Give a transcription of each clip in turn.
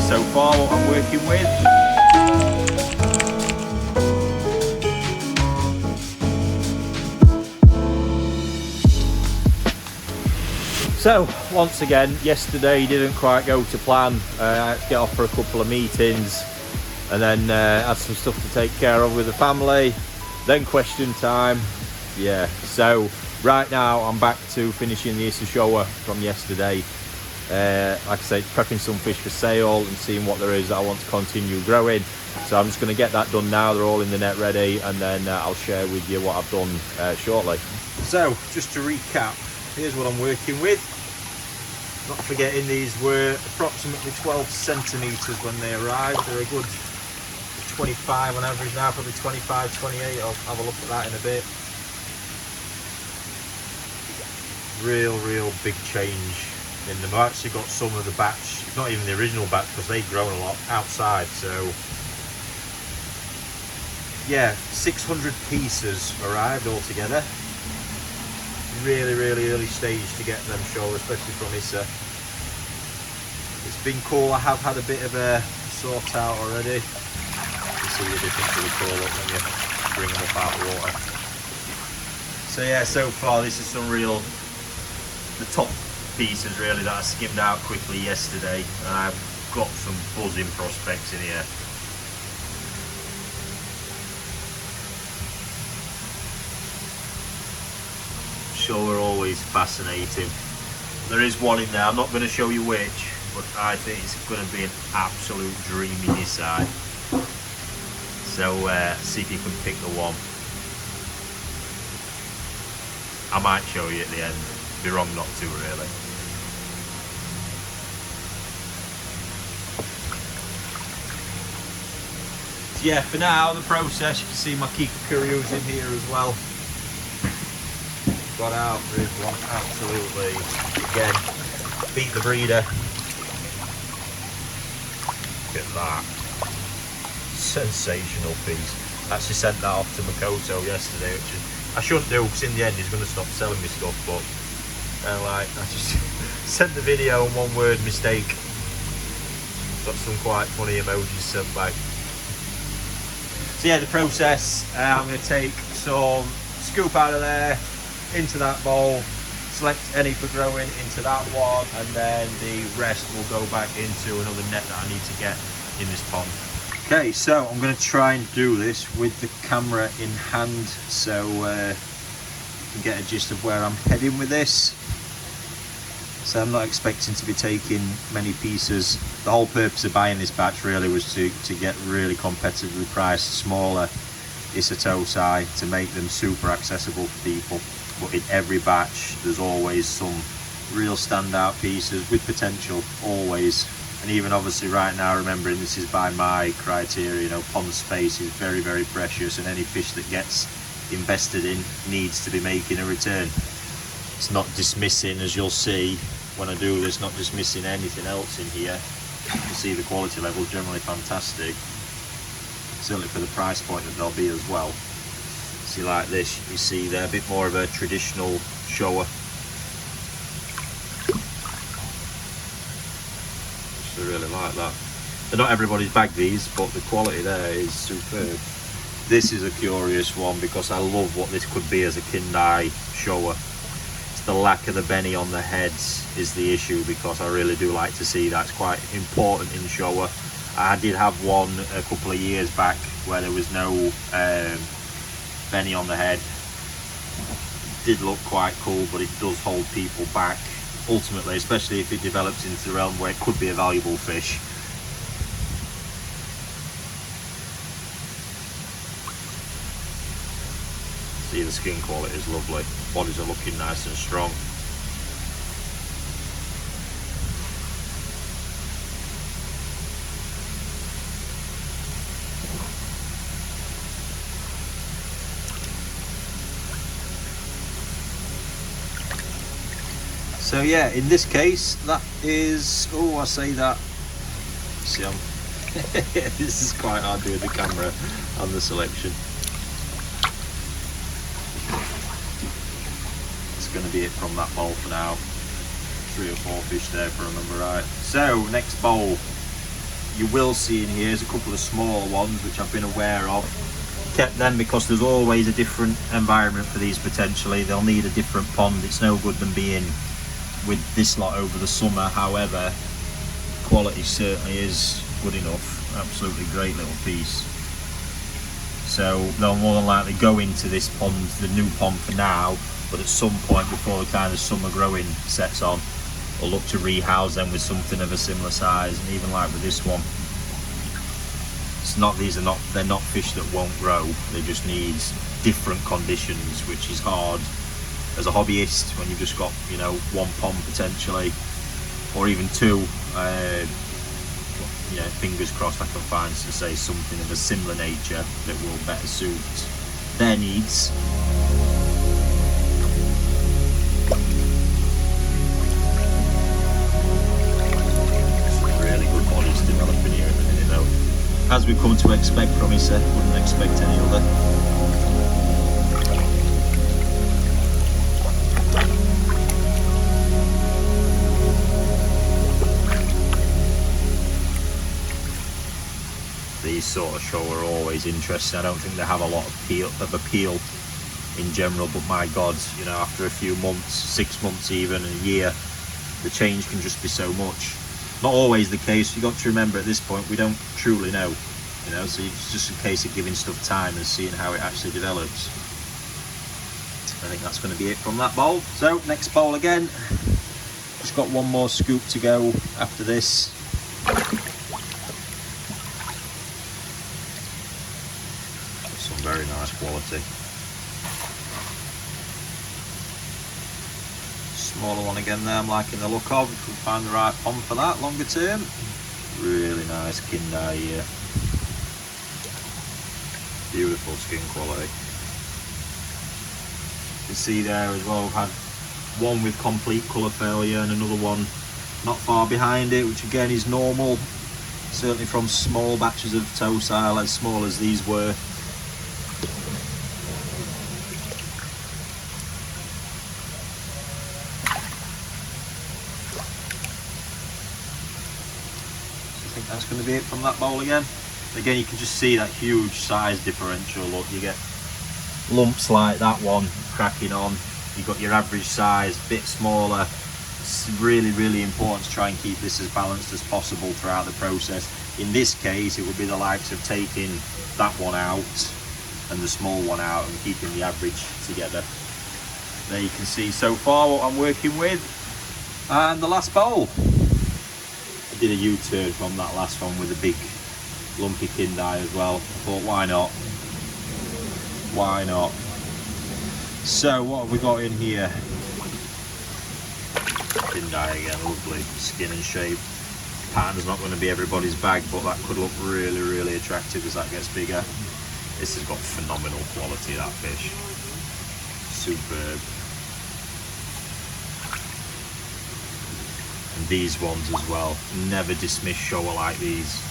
so far what I'm working with. So once again, yesterday didn't quite go to plan. I had to get off for a couple of meetings and then had some stuff to take care of with the family, then question time. Yeah, so right now I'm back to finishing the Showa from yesterday. Like I said, prepping some fish for sale and seeing what there is that I want to continue growing. So I'm just going to get that done now. They're all in the net ready, and then I'll share with you what I've done shortly. So just to recap, here's what I'm working with. Not forgetting these were approximately 12 centimetres when they arrived. They're a good 25 on average now, probably 25, 28. I'll have a look at that in a bit. Real big change in them. I've actually got some of the batch, not even the original batch because they've grown a lot outside. So yeah, 600 pieces arrived altogether. Really early stage to get them Showa, especially from Issa. It's been cool. I have had a bit of a sort out already. You can see the difference of the colour when you bring them up out of the water. So yeah, so far this is some real, the top pieces really that I skimmed out quickly yesterday, and I've got some buzzing prospects in here. Showa are always fascinating. There is one in there, I'm not going to show you which, but I think it's going to be an absolute dream in this side. So see if you can pick the one. I might show you at the end, be wrong not to really. So yeah, for now the process, you can see my Kikuryu's in here as well. Got out, there's one absolutely, again, beat the breeder. Look at that. Sensational piece. Actually sent that off to Makoto yesterday, which is, I shouldn't do because in the end he's going to stop selling me stuff, but like, I just sent the video and one word mistake. Got some quite funny emojis sent back. So yeah, the process, I'm going to take some scoop out of there, into that bowl, select any for growing into that one, and then the rest will go back into another net that I need to get in this pond. Okay, so I'm going to try and do this with the camera in hand, so you can get a gist of where I'm heading with this. So I'm not expecting to be taking many pieces. The whole purpose of buying this batch really was to get really competitively priced smaller Isatosai to make them super accessible for people. But in every batch there's always some real standout pieces with potential, always. And even obviously right now, remembering this is by my criteria, you know, pond space is very precious, and any fish that gets invested in needs to be making a return. It's not dismissing, as you'll see when I do this, not dismissing anything else in here. You can see the quality level is generally fantastic, certainly for the price point that they'll be as well. See, like this, you see they're a bit more of a traditional Showa. I really like that. And not everybody's bagged these, but the quality there is superb. This is a curious one because I love what this could be as a Kindai Showa. It's the lack of the beni on the heads is the issue, because I really do like to see that. It's quite important in Showa. I did have one a couple of years back where there was no beni on the head. Did look quite cool, but it does hold people back ultimately, especially if it develops into the realm where it could be a valuable fish. See, the skin quality is lovely, bodies are looking nice and strong. So yeah, in this case, that is, oh, I say that, see, this is quite hard doing the camera on the selection. It's going to be it from that bowl for now. 3 or 4 fish there, if I remember right. So, next bowl. you will see in here is a couple of smaller ones which I've been aware of. Kept them because there's always a different environment for these potentially. They'll need a different pond. It's no good them being with this lot over the summer. However, quality certainly is good enough. Absolutely great little piece. So they'll more than likely go into this pond, the new pond for now, but at some point before the kind of summer growing sets on, we'll look to rehouse them with something of a similar size. And even like with this one, they're not fish that won't grow. They just need different conditions, which is hard as a hobbyist when you've just got, you know, one pond potentially, or even two. You know, fingers crossed I can find, to say, something of a similar nature that will better suit their needs. Some really good bodies developing here at the minute though, as we've come to expect from him. Wouldn't expect any other. These sort of show are always interesting. I don't think they have a lot of appeal in general, but my God, you know, after a few months, 6 months even, a year, the change can just be so much. Not always the case. You've got to remember at this point, we don't truly know, you know, so it's just a case of giving stuff time and seeing how it actually develops. I think that's going to be it from that bowl. So next bowl again, just got one more scoop to go after this. Some very nice quality. Smaller one again there, I'm liking the look of. If we can find the right pond for that longer term. Really nice kindai here. Beautiful skin quality. You can see there as well, we've had one with complete colour failure and another one not far behind it, which again is normal. Certainly from small batches of tosile, as small as these were. I think that's going to be it from that bowl again. Again, you can just see that huge size differential. Look, you get lumps like that one cracking on. You've got your average size, a bit smaller. It's really, really important to try and keep this as balanced as possible throughout the process. In this case, it would be the likes of taking that one out and the small one out and keeping the average together. There you can see so far what I'm working with. And the last bowl. I did a U-turn from that last one with a big lumpy kindai as well. I thought, why not? Why not? So what have we got in here? Kindai again, lovely skin and shape. Pattern's not going to be everybody's bag, but that could look really, really attractive as that gets bigger. This has got phenomenal quality, that fish. Superb. And these ones as well. Never dismiss Showa like these.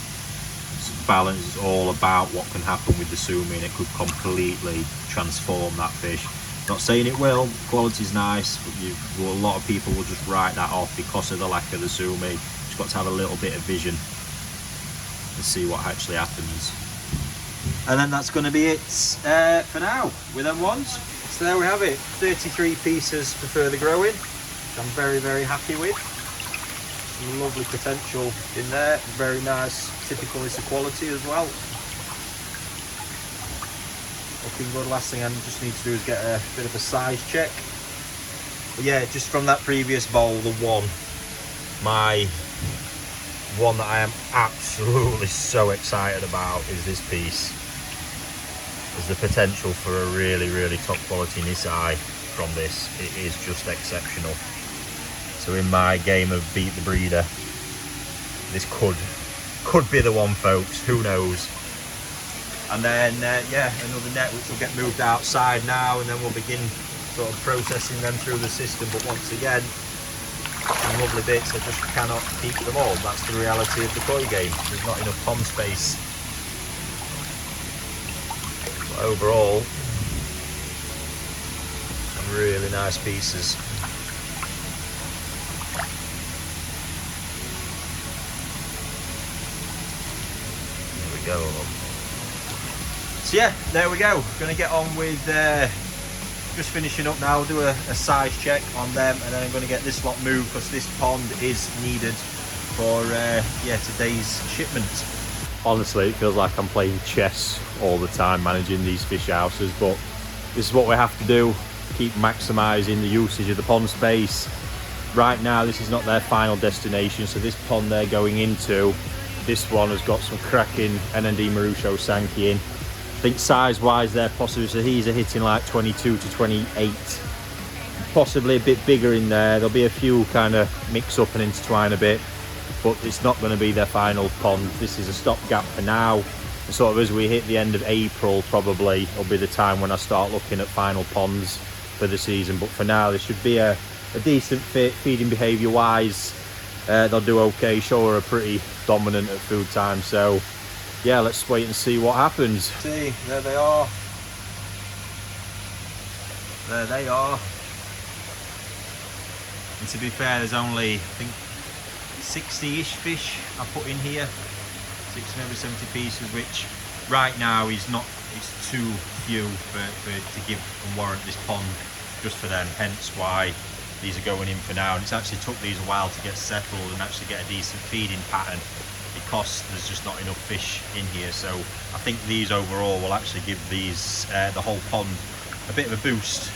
Balance is all about what can happen with the sumi, and it could completely transform that fish. Not saying it will, quality's nice, but a lot of people will just write that off because of the lack of the sumi. Just got to have a little bit of vision and see what actually happens. And then that's going to be it for now with them ones. So there we have it, 33 pieces for further growing, which I'm very, very happy with. Some lovely potential in there, very nice, typical is the quality as well. Looking good. Last thing I just need to do is get a bit of a size check. But yeah, just from that previous bowl, my one that I am absolutely so excited about is this piece. There's the potential for a really, really top quality Nisai from this. It is just exceptional. So in my game of beat the breeder, this could be the one, folks. Who knows? And then yeah, another net which will get moved outside now, and then we'll begin sort of processing them through the system. But once again, some lovely bits. I just cannot keep them all. That's the reality of the koi game. There's not enough pond space. But overall, some really nice pieces. go. So yeah, there we go. Gonna get on with just finishing up now. Do a size check on them, and then I'm gonna get this lot moved because this pond is needed for yeah, today's shipment. Honestly, it feels like I'm playing chess all the time managing these fish houses, but this is what we have to do. Keep maximising the usage of the pond space. Right now, this is not their final destination, so this pond they're going into, this one has got some cracking NND Marusho Sanke in. I think size-wise, they're possibly, so these are hitting like 22 to 28. Possibly a bit bigger in there. There'll be a few kind of mix up and intertwine a bit, but it's not going to be their final pond. This is a stopgap for now. And sort of as we hit the end of April, probably will be the time when I start looking at final ponds for the season. But for now, this should be a decent fit, feeding behaviour wise. They'll do okay. Showa are pretty dominant at food time, so yeah, let's wait and see what happens. See, there they are. There they are. And to be fair, there's only, I think, 60-ish fish I put in here. 6 and every 70 pieces, which right now is not, it's too few to give and warrant this pond just for them, hence why these are going in for now. And it's actually took these a while to get settled and actually get a decent feeding pattern because there's just not enough fish in here. So I think these overall will actually give these the whole pond a bit of a boost.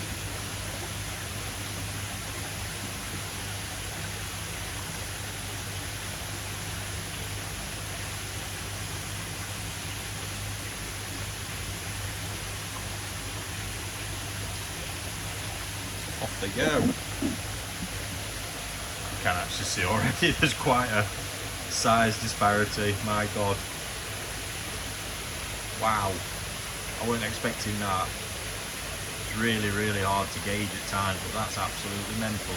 Off they go. You can actually see already there's quite a size disparity, my god. Wow, I wasn't expecting that. It's really hard to gauge at times, but that's absolutely mental.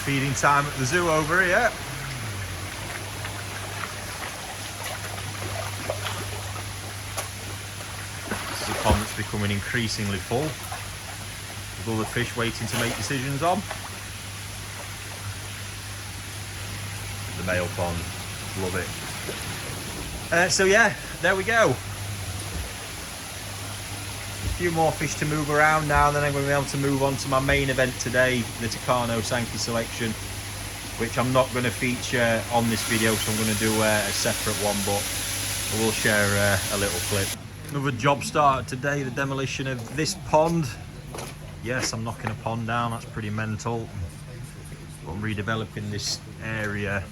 Feeding time at the zoo over here. This is a pond that's becoming increasingly full, with all the fish waiting to make decisions on. The male pond, love it. So yeah, there we go. A few more fish to move around now, then I'm going to be able to move on to my main event today, the Takano Sankei selection, which I'm not going to feature on this video, so I'm going to do a separate one, but I will share a little clip. Another job started today, the demolition of this pond. Yes, I'm knocking a pond down, that's pretty mental. I'm redeveloping this area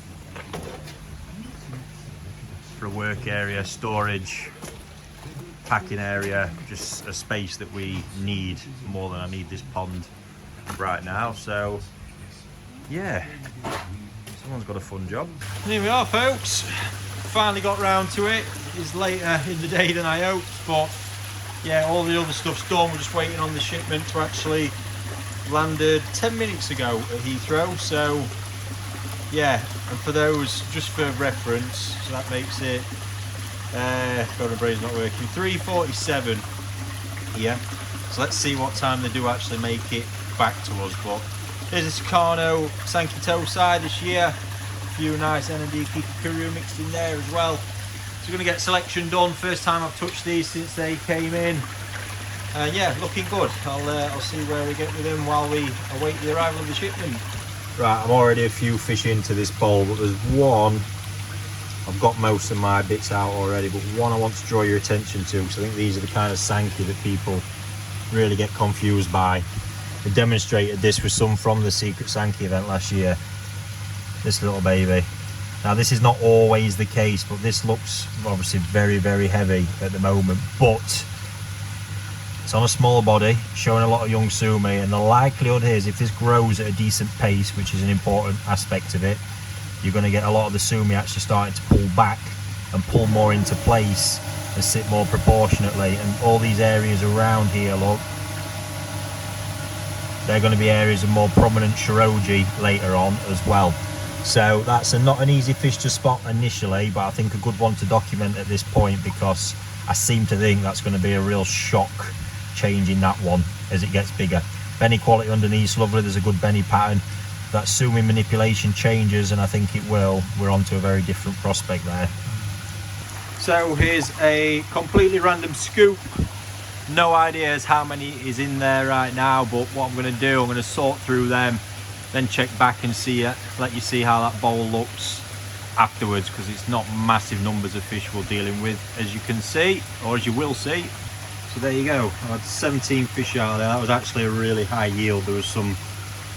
for a work area, storage, packing area, just a space that we need more than I need this pond right now. So yeah, someone's got a fun job. And here we are, folks. Finally got round to it. It's later in the day than I hoped, but yeah, all the other stuff's done. We're just waiting on the shipment to actually landed 10 minutes ago at Heathrow. So yeah, and for those, just for reference, so that makes it God, my brain's not working, 3:47 here. So let's see what time they do actually make it back to us. But there's a Takano Sanke toe side this year, a few nice NND Kikakuru mixed in there as well. So we're going to get selection done. First time I've touched these since they came in. Yeah, looking good. I'll see where we get with them while we await the arrival of the shipment. Right, I'm already a few fish into this bowl, but there's one, I've got most of my bits out already, but one I want to draw your attention to, because I think these are the kind of Sanke that people really get confused by. I demonstrated this with some from the Secret Sanke event last year. This little baby. Now this is not always the case, but this looks obviously very heavy at the moment, but it's on a small body, showing a lot of young sumi, and the likelihood is if this grows at a decent pace, which is an important aspect of it, you're going to get a lot of the sumi actually starting to pull back and pull more into place and sit more proportionately. And all these areas around here, look, they're going to be areas of more prominent shiroji later on as well. So that's not an easy fish to spot initially, but I think a good one to document at this point, because I seem to think that's going to be a real shock change in that one as it gets bigger. Benny quality underneath, lovely, there's a good Benny pattern. That sumi manipulation changes, and I think it will. We're on to a very different prospect there. So here's a completely random scoop. No ideas how many is in there right now, but what I'm going to do, I'm going to sort through them, then check back and see it, let you see how that bowl looks afterwards, because it's not massive numbers of fish we're dealing with, as you can see, or as you will see. So there you go. I had 17 fish out there. That was actually a really high yield. There was a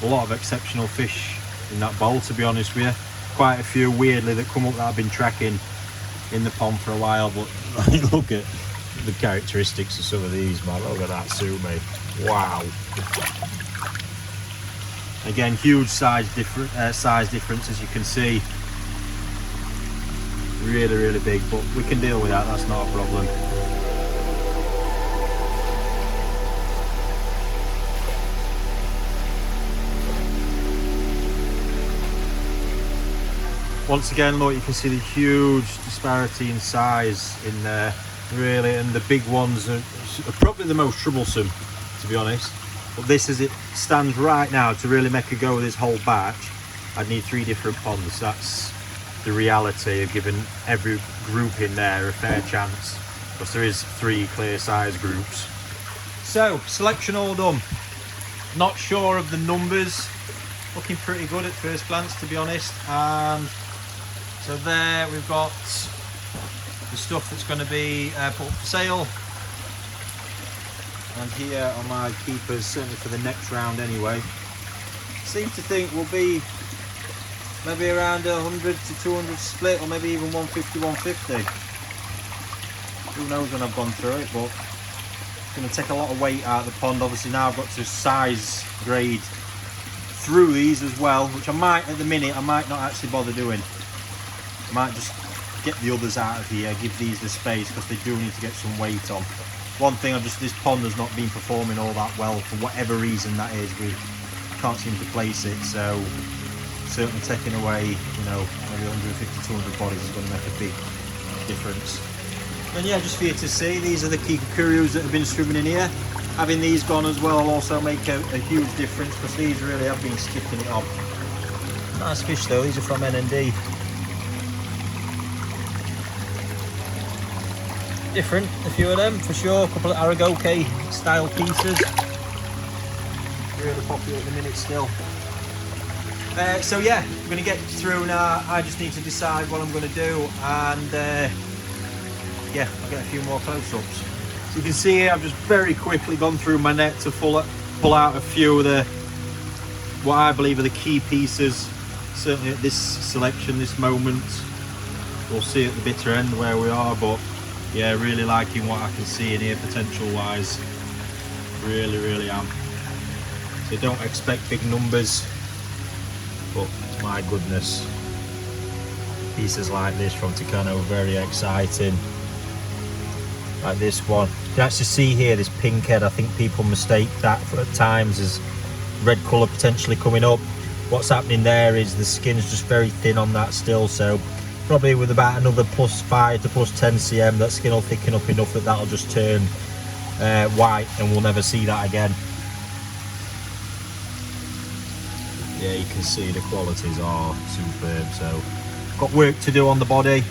lot of exceptional fish in that bowl, to be honest with you. Quite a few weirdly that come up that I've been tracking in the pond for a while, but look at the characteristics of some of these, man. Look at that sumi. Wow. Again, huge size difference, as you can see. Really, really big, but we can deal with that. That's not a problem. Once again, look, you can see the huge disparity in size in there, really, and the big ones are probably the most troublesome, to be honest. But this, as it stands right now, to really make a go of this whole batch, I'd need 3 different ponds. That's the reality of giving every group in there a fair chance, because there is 3 clear size groups. So, selection all done. Not sure of the numbers. Looking pretty good at first glance, to be honest. And so there we've got the stuff that's going to be put up for sale. And here are my keepers, certainly for the next round anyway. Seem to think we'll be maybe around 100 to 200 split, or maybe even 150, 150. Who knows when I've gone through it, but it's going to take a lot of weight out of the pond. Obviously now I've got to size grade through these as well, which I might, at the minute, I might not actually bother doing. I might just get the others out of here, give these the space, because they do need to get some weight on. One thing, this pond has not been performing all that well for whatever reason that is. We can't seem to place it, so certainly taking away, you know, maybe 150, 200 bodies is going to make a big difference. And yeah, just for you to see, these are the Kikukurus that have been swimming in here. Having these gone as well will also make a huge difference, because these really have been sticking it on. Nice fish though, these are from NND. Different, a few of them for sure. A couple of Aragoke style pieces. Really popular at the minute still. So yeah, I'm going to get through now. I just need to decide what I'm going to do, and yeah, I'll get a few more close-ups. So you can see here, I've just very quickly gone through my net to pull out a few of the, what I believe are the key pieces, certainly at this selection, this moment. We'll see at the bitter end where we are, but yeah, really liking what I can see in here potential-wise. Really, really am. So don't expect big numbers, but my goodness, pieces like this from Takano are very exciting. Like this one, you can actually see here this pink head. I think people mistake that at times as red colour potentially coming up. What's happening there is the skin's just very thin on that still, so probably with about another +5 to +10 cm, that skin will thicken up enough that that'll just turn white, and we'll never see that again. Yeah, you can see the qualities are superb. So got work to do on the body.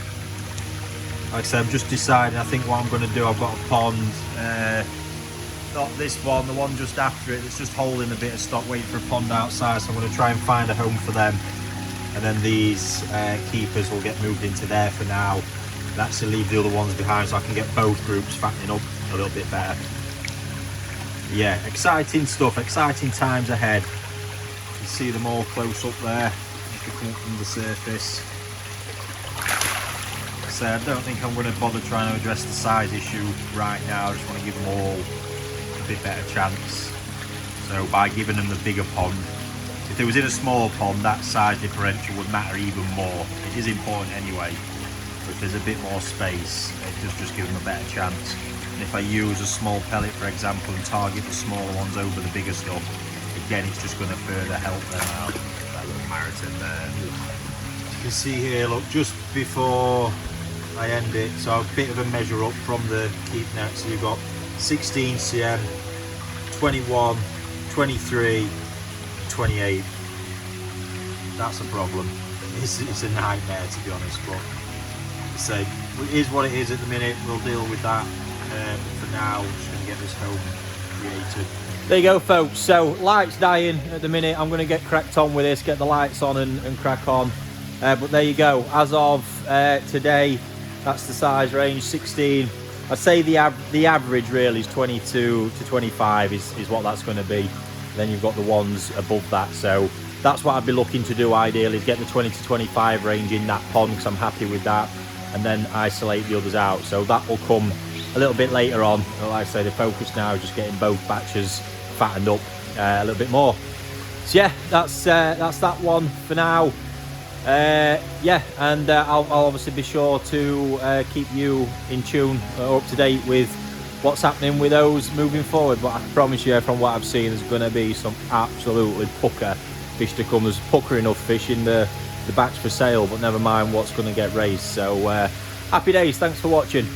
Like I said, I'm just deciding. I think what I'm going to do, I've got a pond, not this one, the one just after it, it's just holding a bit of stock, waiting for a pond outside, so I'm going to try and find a home for them. And then these keepers will get moved into there for now, and actually leave the other ones behind, so I can get both groups fattening up a little bit better. Yeah, exciting stuff, exciting times ahead. You can see them all close up there as they come up from the surface. So I don't think I'm going to bother trying to address the size issue right now. I just want to give them all a bit better chance. So by giving them the bigger pond, if it was in a small pond, that size differential would matter even more. It is important anyway, but if there's a bit more space, it does just give them a better chance. And if I use a small pellet, for example, and target the smaller ones over the bigger stuff, again, it's just going to further help them out. That little marathon there. You can see here, look, just before I end it, so a bit of a measure up from the keep net. So you've got 16 cm, 21, 23, 28. That's a problem. It's a nightmare, to be honest, but say it is what it is at the minute. We'll deal with that. For now, we're just going to get this home created. There you go, folks. So lights dying at the minute. I'm going to get cracked on with this, get the lights on and crack on. But there you go. As of today, that's the size range, 16. I'd say the average really is 22 to 25 is what that's going to be. Then you've got the ones above that. So that's what I'd be looking to do ideally, is get the 20 to 25 range in that pond, because I'm happy with that, and then isolate the others out. So that will come a little bit later on. Like I say, the focus now is just getting both batches fattened up a little bit more. So yeah, that's that one for now. Yeah, and I'll obviously be sure to keep you in tune or up to date with what's happening with those moving forward. But I promise you, from what I've seen, there's going to be some absolutely pucker fish to come. There's pucker enough fish in the batch for sale, but never mind what's going to get raised. So happy days. Thanks for watching.